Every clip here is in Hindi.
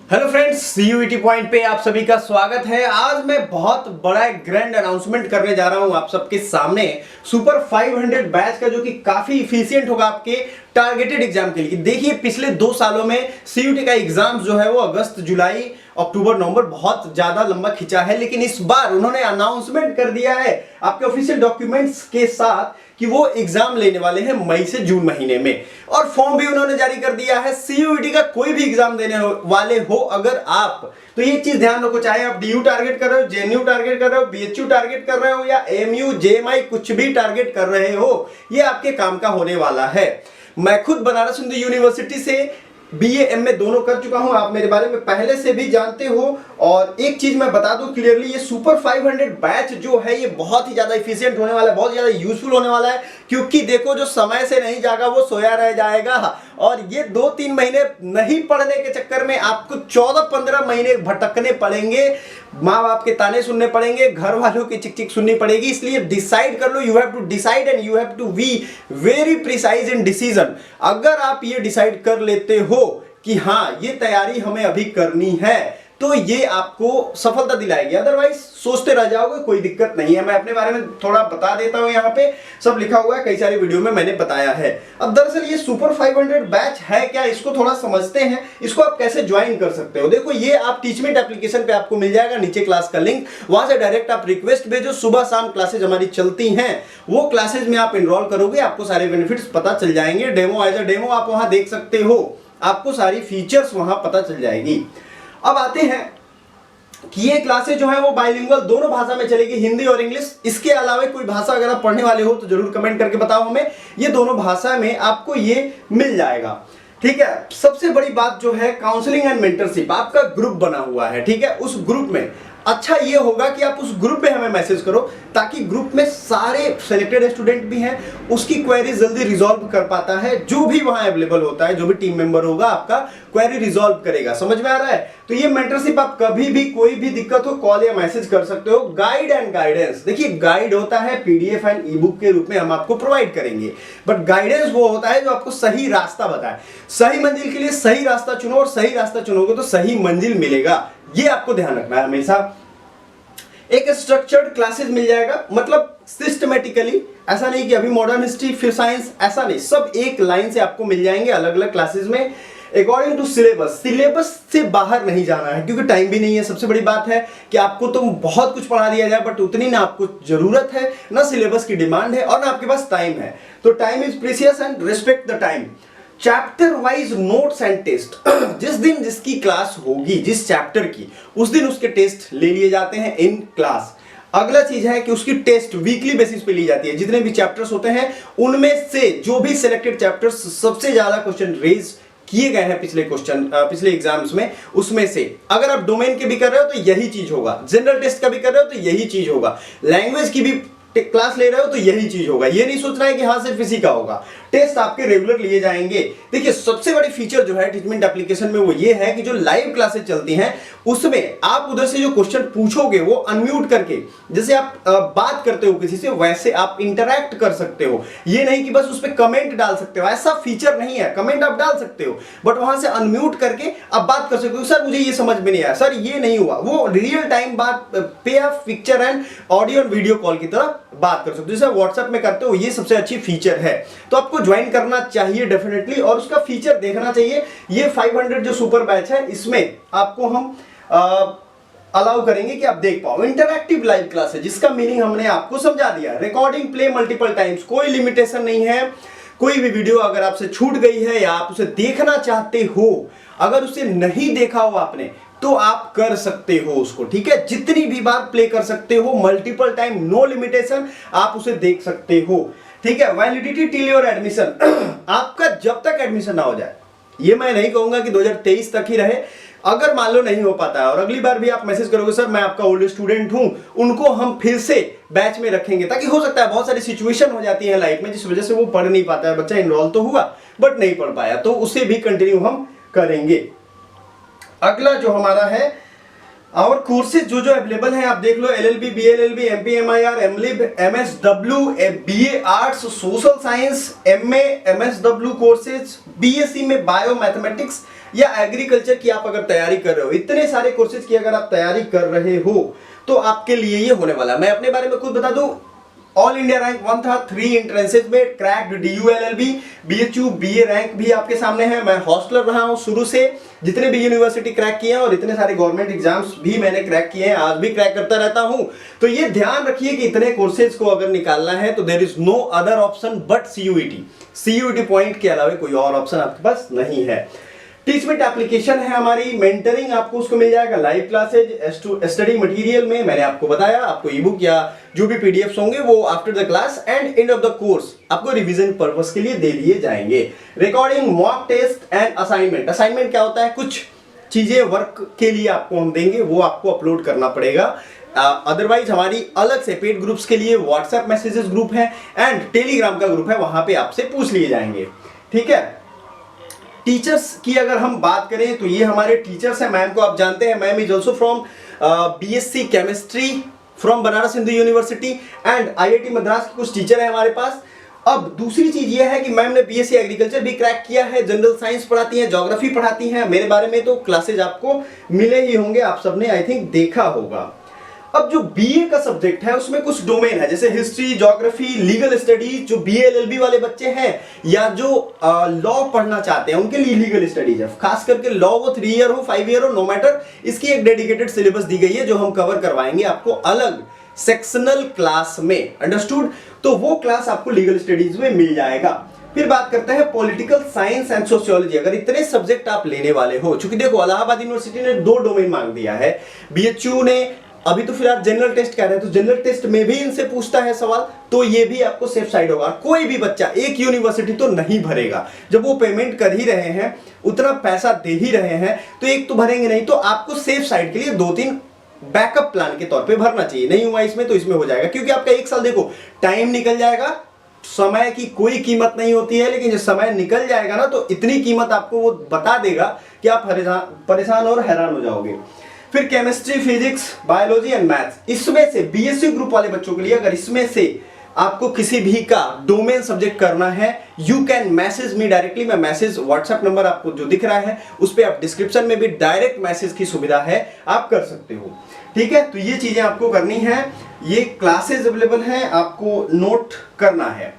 हेलो फ्रेंड्स, सीयूईटी पॉइंट पे आप सभी का स्वागत है। आज मैं बहुत बड़ा एक ग्रैंड अनाउंसमेंट करने जा रहा हूं आप सबके सामने सुपर 500 बैच का, जो कि काफी इफिशिएंट होगा आपके टारगेटेड एग्जाम के लिए। देखिए, पिछले 2 सालों में सीयूईटी का एग्जाम जो है वो अगस्त, जुलाई, अक्टूबर, नवंबर बहुत ज्यादा लंबा खिंचा है, लेकिन इस बार उन्होंने अनाउंसमेंट कर दिया है आपके ऑफिशियल डॉक्यूमेंट्स के साथ कि वो एग्जाम लेने वाले हैं मई से जून महीने में, और फॉर्म भी उन्होंने जारी कर दिया है। सीयूईटी का कोई भी एग्जाम देने वाले हो अगर आप, तो ये चीज ध्यान रखो, चाहे आप डीयू टारगेट कर रहे हो, जेएनयू टारगेट कर रहे हो, बीएचयू टारगेट कर रहे हो, या एएमयू, जेएमआई कुछ भी टारगेट कर रहे हो, ये आपके काम का होने वाला है। मैं खुद बनारस हिंदू यूनिवर्सिटी से बीए एमए दोनों कर चुका हूं, आप मेरे बारे में पहले से भी जानते हो। और एक चीज मैं बता दूं क्लियरली, ये सुपर 500 बैच जो है ये बहुत ही ज्यादा इफिशिएंट होने वाला है, बहुत ज्यादा यूजफुल होने वाला है। क्योंकि देखो, जो समय से नहीं जागा वो सोया रह जाएगा, और ये 2-3 महीने नहीं पढ़ने के चक्कर में आपको 14-15 महीने भटकने पड़ेंगे, माँ बाप के ताने सुनने पड़ेंगे, घर वालों की चिक चिक सुननी पड़ेगी। इसलिए डिसाइड कर लो, you have to decide and you have to be very precise in decision. अगर आप ये डिसाइड कर लेते हो कि हाँ, ये तैयारी हमें अभी करनी है, तो ये आपको सफलता दिलाएगी। अदरवाइज सोचते रह जाओगे, कोई दिक्कत नहीं है। मैं अपने बारे में थोड़ा बता देता हूं, यहाँ पे सब लिखा हुआ है, कई सारी वीडियो में मैंने बताया है। अब दरअसल ये सुपर 500 बैच है क्या, इसको थोड़ा समझते हैं। इसको आप कैसे ज्वाइन कर सकते हो, देखो, ये आप टीचमेंट एप्लीकेशन पे आपको मिल जाएगा, नीचे क्लास का लिंक, वहां से डायरेक्ट आप रिक्वेस्ट भेजो। सुबह शाम क्लासेज हमारी चलती हैं, वो क्लासेज में आप एनरोल करोगे, आपको सारे बेनिफिट्स पता चल जाएंगे। डेमो एज अ डेमो आप वहां देख सकते हो, आपको सारी फीचर्स वहां पता चल जाएगी। अब आते हैं कि ये क्लासेस जो है वो बाइलिंगुअल दोनों भाषा में चलेगी, हिंदी और इंग्लिश। इसके अलावा कोई भाषा अगर आप पढ़ने वाले हो तो जरूर कमेंट करके बताओ हमें, ये दोनों भाषा में आपको ये मिल जाएगा। ठीक है, सबसे बड़ी बात जो है, काउंसलिंग एंड मेंटरशिप, आपका ग्रुप बना हुआ है। ठीक है, उस ग्रुप में अच्छा ये होगा कि आप उस ग्रुप में हमें मैसेज करो, ताकि ग्रुप में सारे सिलेक्टेड स्टूडेंट भी हैं, उसकी क्वेरी जल्दी रिजॉल्व कर पाता है। जो भी वहां अवेलेबल होता है, जो भी टीम मेंबर होगा, आपका क्वेरी रिजॉल्व करेगा। समझ में आ रहा है? तो ये मेंटरशिप आप कभी भी कोई भी दिक्कत हो कॉल या मैसेज कर सकते हो। गाइड एंड गाइडेंस, देखिए, गाइड होता है पीडीएफ एंड ई बुक के रूप में हम आपको प्रोवाइड करेंगे, बट गाइडेंस वो होता है जो आपको सही रास्ता बताए। सही मंजिल के लिए सही रास्ता चुनो, और सही रास्ता चुनोगे तो सही मंजिल मिलेगा, ये आपको ध्यान रखना है हमेशा। एक स्ट्रक्चर्ड क्लासेस मिल जाएगा, मतलब सिस्टमेटिकली, ऐसा नहीं कि अभी मॉडर्न हिस्ट्री फिर साइंस, ऐसा नहीं, सब एक लाइन से आपको मिल जाएंगे अलग अलग क्लासेस में, अकॉर्डिंग टू सिलेबस। सिलेबस से बाहर नहीं जाना है, क्योंकि टाइम भी नहीं है। सबसे बड़ी बात है कि आपको तो बहुत कुछ पढ़ा दिया जाए, बट उतनी ना आपको जरूरत है, ना सिलेबस की डिमांड है, और ना आपके पास टाइम है। तो time is precious and respect the time. Chapter wise notes and test, जिस दिन जिसकी क्लास होगी, जिस चैप्टर की, उस दिन उसके टेस्ट ले लिए जाते हैं इन क्लास। अगला चीज है कि उसकी टेस्ट वीकली बेसिस पे ली जाती है। जितने भी चैप्टर्स होते हैं उनमें से जो भी सिलेक्टेड चैप्टर्स सबसे ज्यादा क्वेश्चन रेज किए गए हैं पिछले एग्जाम्स में, उसमें से अगर आप डोमेन के भी कर रहे हो तो यही चीज होगा, जनरल टेस्ट का भी कर रहे हो तो यही चीज होगा, लैंग्वेज की भी क्लास ले रहे हो तो यही चीज होगा। ये नहीं सोचना है कि हाँ सिर्फ इसी का होगा, टेस्ट आपके रेगुलर लिए जाएंगे। देखिए, सबसे बड़ी फीचर जो है टीचमेंट एप्लीकेशन में वो ये है कि जो लाइव क्लासेस चलती हैं उसमें आप उधर से जो क्वेश्चन पूछोगे वो अनम्यूट करके, जैसे आप बात करते हो किसी से, वैसे आप इंटरैक्ट कर सकते हो। ये नहीं कि बस उस पर कमेंट डाल सकते हो, ऐसा फीचर नहीं है। कमेंट आप डाल सकते हो, बट वहां से अनम्यूट करके आप बात कर सकते हो, सर मुझे ये समझ में नहीं आया, सर ये नहीं हुआ। वो रियल टाइम बात पे आप picture and audio and video call की तरह बात कर सकते हो, जैसे व्हाट्सएप में करते हो। ये सबसे अच्छी फीचर है, तो आपको ज्वाइन करना चाहिए डेफिनेटली, और उसका फीचर देखना चाहिए। ये 500 जो सुपर बैच है, इसमें आपको हम अलाउ करेंगे कि आप देख पाओ इंटरैक्टिव लाइव क्लास है, जिसका मीनिंग हमने आपको समझा दिया। रिकॉर्डिंग प्ले मल्टीपल टाइम्स, कोई लिमिटेशन नहीं है। कोई भी वीडियो अगर आपसे छूट गई है या आप उसे देखना चाहते हो, अगर उसे नहीं देखा हो आपने, तो आप कर सकते हो उसको। ठीक है, जितनी भी बार प्ले कर सकते हो, मल्टीपल टाइम, नो लिमिटेशन, आप उसे देख सकते हो। ठीक है, वैलिडिटी टिल योर एडमिशन, आपका जब तक एडमिशन ना हो जाए। ये मैं नहीं कहूंगा कि 2023 तक ही रहे, अगर मान लो नहीं हो पाता है और अगली बार भी आप मैसेज करोगे सर मैं आपका ओल्ड स्टूडेंट हूं, उनको हम फिर से बैच में रखेंगे, ताकि हो सकता है बहुत सारी सिचुएशन हो जाती है लाइफ में जिस वजह से वो पढ़ नहीं पाता है, बच्चा इनरोल तो हुआ बट नहीं पढ़ पाया, तो उसे भी कंटिन्यू हम करेंगे। अगला जो हमारा है, और कोर्सेज जो जो अवेलेबल हैं आप देख लो, LLB, BLLB, MPMIR, MLib, MSW, BA arts, social science, MA, MSW courses, BSc में बायो मैथमेटिक्स या एग्रीकल्चर की आप अगर तैयारी कर रहे हो, इतने सारे कोर्सेज की अगर आप तैयारी कर रहे हो तो आपके लिए ये होने वाला है। मैं अपने बारे में खुद बता दूं, ऑल इंडिया रैंक 1 था, 3 एंट्रेंसेज में cracked, DU LLB BHU BA rank भी आपके सामने है। मैं हॉस्टलर रहा हूं शुरू से, जितने भी यूनिवर्सिटी क्रैक किए हैं और इतने सारे गवर्नमेंट एग्जाम्स भी मैंने क्रैक किए हैं, आज भी क्रैक करता रहता हूं। तो ये ध्यान रखिए कि इतने कोर्सेज को अगर निकालना है तो there is no other option but CUET point के अलावा कोई और ऑप्शन आपके पास नहीं है। टीचमेंट एप्लीकेशन है हमारी, मेंटरिंग आपको उसको मिल जाएगा, लाइव क्लासेज, स्टडी मटेरियल में मैंने आपको बताया, आपको ई बुक या जो भी पीडीएफ्स होंगे वो after the class and end of the course आपको रिवीजन पर्पस के लिए दे दिए जाएंगे। Recording, mock test and assignment. Assignment क्या होता है, कुछ चीजें वर्क के लिए आपको हम देंगे, वो आपको अपलोड करना पड़ेगा। अदरवाइज हमारी अलग से पेड ग्रुप्स के लिए व्हाट्सएप मैसेजेस ग्रुप है एंड टेलीग्राम का ग्रुप है, वहां पे आपसे पूछ लिए जाएंगे। ठीक है। टीचर्स की अगर हम बात करें तो ये हमारे टीचर्स हैं। मैम को आप जानते हैं, ma'am is also from BSc chemistry from Banaras Hindu university and IIT Madras के कुछ टीचर हैं हमारे पास। अब दूसरी चीज ये है कि मैम ने BSc एग्रीकल्चर भी क्रैक किया है, जनरल साइंस पढ़ाती हैं, ज्योग्राफी पढ़ाती हैं। मेरे बारे में तो क्लासेज आपको मिले ही होंगे, आप सबने आई थिंक देखा होगा। अब जो BA का सब्जेक्ट है उसमें कुछ डोमेन है, जैसे हिस्ट्री, ज्योग्राफी, लीगल स्टडीज। जो BA LLB वाले बच्चे हैं या जो लॉ पढ़ना चाहते हैं उनके लिए लीगल स्टडीज है, खास करके लॉ, वो 3 ईयर हो 5 ईयर हो नो मैटर, इसकी एक डेडिकेटेड सिलेबस दी गई है जो हम कवर करवाएंगे आपको अलग सेक्शनल क्लास में। अंडरस्टूड? तो वो क्लास आपको लीगल स्टडीज में मिल जाएगा। फिर बात करते हैं पॉलिटिकल साइंस एंड सोशियोलॉजी। अगर इतने सब्जेक्ट आप लेने वाले हो, चूंकि देखो इलाहाबाद यूनिवर्सिटी ने 2 डोमेन मांग दिया है, BHU ने अभी तो फिलहाल जनरल टेस्ट कह रहे हैं, तो जनरल टेस्ट में भी इनसे पूछता है सवाल, तो ये भी आपको सेफ साइड होगा। कोई भी बच्चा एक यूनिवर्सिटी तो नहीं भरेगा, जब वो पेमेंट कर ही रहे हैं, उतना पैसा दे ही रहे हैं, तो एक तो भरेंगे नहीं, तो आपको सेफ साइड के लिए 2-3 बैकअप प्लान के तौर पे भरना चाहिए। नहीं हुआ इसमें तो इसमें हो जाएगा, क्योंकि आपका 1 साल देखो टाइम निकल जाएगा। समय की कोई कीमत नहीं होती है, लेकिन जब समय निकल जाएगा ना तो इतनी कीमत आपको वो बता देगा कि आप परेशान और हैरान हो जाओगे। फिर chemistry, physics, biology and maths, इसमें से BSc ग्रुप वाले बच्चों के लिए अगर इसमें से आपको किसी भी का डोमेन सब्जेक्ट करना है, you can message me directly. मैं मैसेज व्हाट्सएप नंबर आपको जो दिख रहा है उस पर आप डिस्क्रिप्शन में भी डायरेक्ट मैसेज की सुविधा है, आप कर सकते हो। ठीक है, तो ये चीजें आपको करनी है, ये क्लासेज अवेलेबल है, आपको नोट करना है।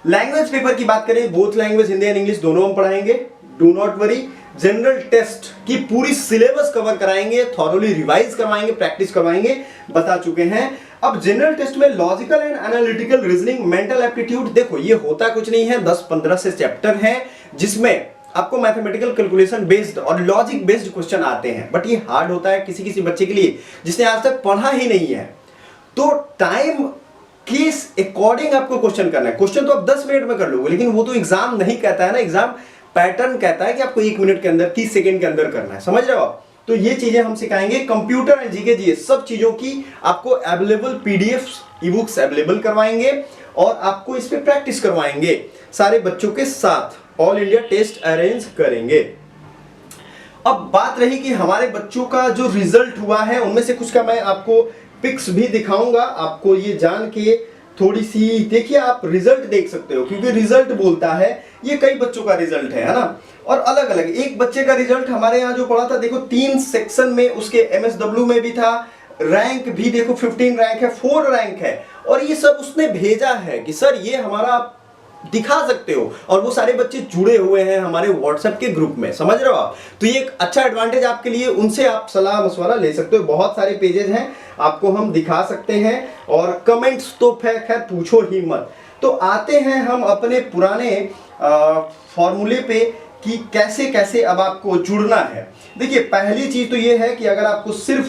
लैंग्वेज पेपर की बात करें, both language Hindi and English दोनों हम पढ़ाएंगे, do not worry. General test की पूरी सिलेबस कवर कराएंगे, थॉरोली रिवाइज करवाएंगे, प्रैक्टिस करवाएंगे, बता चुके हैं। अब जनरल टेस्ट में logical and analytical reasoning, mental aptitude, देखो ये होता कुछ नहीं है, 10-15 से चैप्टर है जिसमें आपको मैथमेटिकल कैलकुलेशन बेस्ड और लॉजिक बेस्ड क्वेश्चन आते हैं, बट ये हार्ड होता है किसी किसी बच्चे के लिए जिसने आज तक पढ़ा ही नहीं है। तो टाइम के अकॉर्डिंग आपको क्वेश्चन करना है। क्वेश्चन तो आप 10 मिनट में कर लोगे, लेकिन वो तो एग्जाम नहीं कहता है ना, एग्जाम पैटर्न कहता है कि आपको 1 मिनट के अंदर, 30 सेकंड के अंदर करना है। समझ रहे हो आप? तो ये चीजें हम सिखाएंगे। कंप्यूटर एंड जीके जीएस सब चीजों की आपको available PDFs, e books available करवाएंगे और आपको इस पे प्रैक्टिस करवाएंगे सारे बच्चों के साथ। ऑल इंडिया टेस्ट अरेंज करेंगे। अब बात रही कि हमारे बच्चों का जो रिजल्ट हुआ है उनमें से कुछ का मैं आपको पिक्स भी दिखाऊंगा, आपको ये जान के थोड़ी सी देखिए, आप रिजल्ट देख सकते हो, क्योंकि रिजल्ट बोलता है, ये कई बच्चों का रिजल्ट है ना, और अलग अलग। एक बच्चे का रिजल्ट हमारे यहाँ जो पढ़ा था, देखो 3 सेक्शन में उसके MSW में भी था, रैंक भी देखो 15 रैंक है, 4 रैंक है, और ये सब उसने भेजा है कि सर ये हमारा दिखा सकते हो, और वो सारे बच्चे जुड़े हुए हैं हमारे व्हाट्सएप के ग्रुप में। समझ रहे हो आप? तो ये एक अच्छा एडवांटेज आपके लिए, उनसे आप सलाह मशवरा ले सकते हो। बहुत सारे पेजेस हैं, आपको हम दिखा सकते हैं, और कमेंट्स तो खैर पूछो ही मत। तो आते हैं हम अपने पुराने फॉर्मूले पे कि कैसे कैसे अब आपको जुड़ना है। देखिए पहली चीज तो ये है कि अगर आपको सिर्फ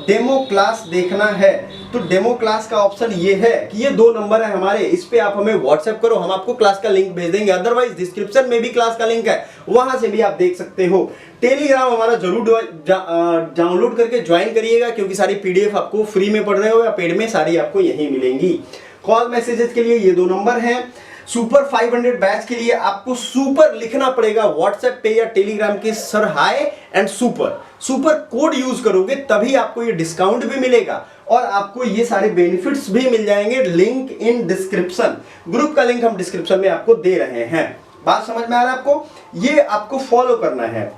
डेमो क्लास देखना है तो डेमो क्लास का ऑप्शन ये है कि ये 2 नंबर है हमारे, इस पे आप हमें व्हाट्सएप करो, हम आपको क्लास का लिंक भेज देंगे। अदरवाइज डिस्क्रिप्शन में भी क्लास का लिंक है, वहां से भी आप देख सकते हो। टेलीग्राम हमारा जरूर डाउनलोड करके ज्वाइन करिएगा, क्योंकि सारी पीडीएफ आपको फ्री में पढ़ रहे हो या पेड में, सारी आपको यहीं मिलेंगी। कॉल मैसेजेस के लिए ये 2 नंबर हैं। सुपर 500 बैच के लिए आपको सुपर लिखना पड़ेगा व्हाट्सएप पे या टेलीग्राम के, sir hi and super code use करोगे तभी आपको ये डिस्काउंट भी मिलेगा और आपको ये सारे बेनिफिट्स भी मिल जाएंगे। लिंक इन डिस्क्रिप्शन, ग्रुप का लिंक हम डिस्क्रिप्शन में आपको दे रहे हैं। बात समझ में आ रहा है आपको? ये आपको फॉलो करना है।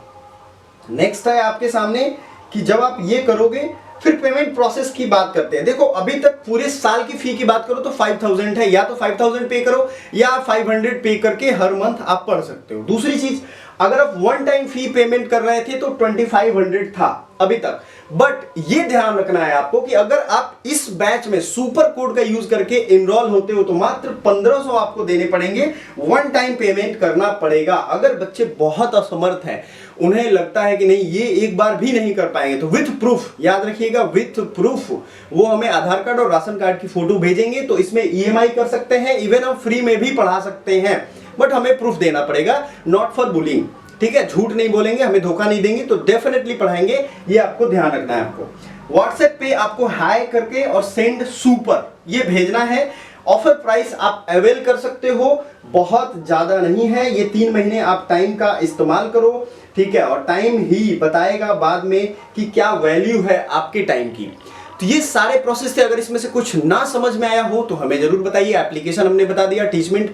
नेक्स्ट है आपके सामने कि जब आप ये करोगे फिर पेमेंट प्रोसेस की बात करते हैं। देखो अभी तक पूरे साल की फी की बात करो तो 5000 है, या तो 5000 पे करो या 500 पे करके हर मंथ आप पढ़ सकते हो। दूसरी चीज, अगर आप वन टाइम फी पेमेंट कर रहे थे तो 2500 था अभी तक, बट ये ध्यान रखना है आपको कि अगर आप इस बैच में सुपर कोड का यूज करके इनरोल होते हो तो मात्र 1500 आपको देने पड़ेंगे, वन टाइम पेमेंट करना पड़ेगा। अगर बच्चे बहुत असमर्थ हैं, उन्हें लगता है कि नहीं ये एक बार भी नहीं कर पाएंगे, तो विथ प्रूफ, याद रखिएगा विथ प्रूफ, वो हमें आधार कार्ड और राशन कार्ड की फोटो भेजेंगे तो इसमें ईएमआई कर सकते हैं, इवन हम फ्री में भी पढ़ा सकते हैं, बट हमें प्रूफ देना पड़ेगा, नॉट फॉर बुलिंग। ठीक है, झूठ नहीं बोलेंगे, हमें धोखा नहीं देंगे तो डेफिनेटली पढ़ाएंगे, ये आपको ध्यान रखना है। आपको व्हाट्सएप पे आपको हाई करके और सेंड सुपर ये भेजना है। ऑफर प्राइस आप अवेल कर सकते हो, बहुत ज्यादा नहीं है, ये 3 महीने आप टाइम का इस्तेमाल करो। ठीक है, और टाइम ही बताएगा बाद में कि क्या वैल्यू है आपके टाइम की। तो ये सारे प्रोसेस थे, अगर इसमें से कुछ ना समझ में आया हो तो हमें जरूर बताइए। एप्लीकेशन हमने बता दिया, टीचमेंट